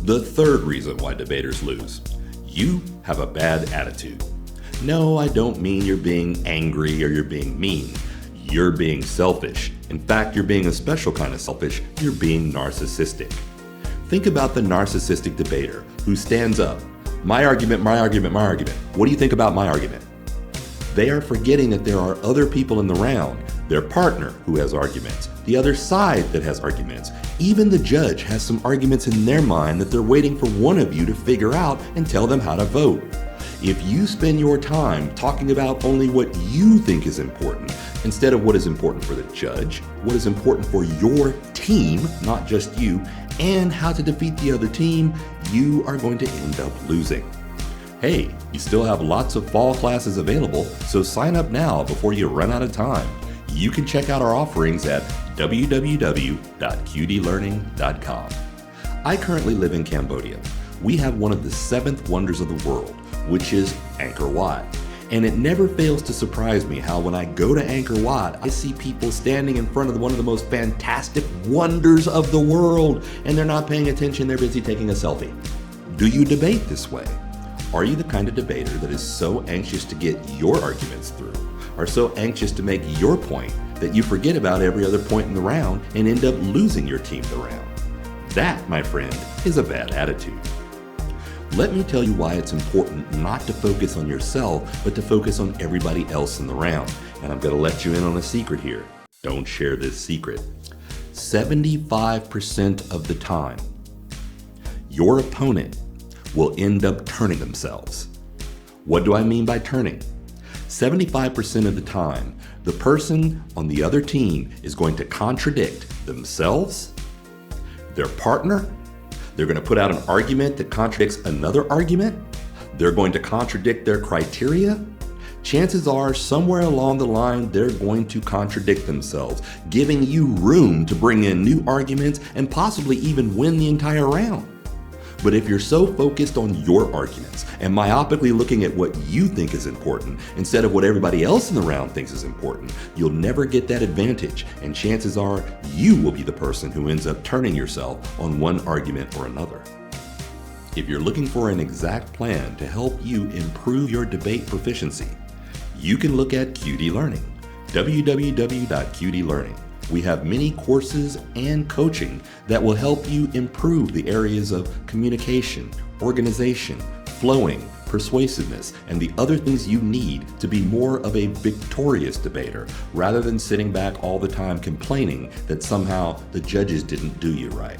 The third reason why debaters lose: you have a bad attitude. No, I don't mean you're being angry or you're being mean. You're being selfish. In fact, you're being a special kind of selfish. You're being narcissistic. Think about the narcissistic debater who stands up. My argument, my argument, my argument. What do you think about my argument? They are forgetting that there are other people in the round, their partner who has arguments, the other side that has arguments. Even the judge has some arguments in their mind that they're waiting for one of you to figure out and tell them how to vote. If you spend your time talking about only what you think is important, instead of what is important for the judge, what is important for your team, not just you, and how to defeat the other team, you are going to end up losing. Hey, you still have lots of fall classes available, so sign up now before you run out of time. You can check out our offerings at www.qdlearning.com. I currently live in Cambodia. We have one of the 7th wonders of the world, which is Angkor Wat. And it never fails to surprise me how when I go to Angkor Wat, I see people standing in front of one of the most fantastic wonders of the world, and they're not paying attention, they're busy taking a selfie. Do you debate this way? Are you the kind of debater that is so anxious to get your arguments through, or so anxious to make your point that you forget about every other point in the round and end up losing your team the round? That, my friend, is a bad attitude. Let me tell you why it's important not to focus on yourself, but to focus on everybody else in the round. And I'm going to let you in on a secret here. Don't share this secret. 75% of the time, your opponent will end up turning themselves. What do I mean by turning? 75% of the time, the person on the other team is going to contradict themselves, their partner. They're going to put out an argument that contradicts another argument. They're going to contradict their criteria. Chances are somewhere along the line, they're going to contradict themselves, giving you room to bring in new arguments and possibly even win the entire round. But if you're so focused on your arguments and myopically looking at what you think is important instead of what everybody else in the round thinks is important, you'll never get that advantage, and chances are you will be the person who ends up turning yourself on one argument or another. If you're looking for an exact plan to help you improve your debate proficiency, you can look at QD Learning, www.qdlearning. We have many courses and coaching that will help you improve the areas of communication, organization, flowing, persuasiveness, and the other things you need to be more of a victorious debater, rather than sitting back all the time complaining that somehow the judges didn't do you right.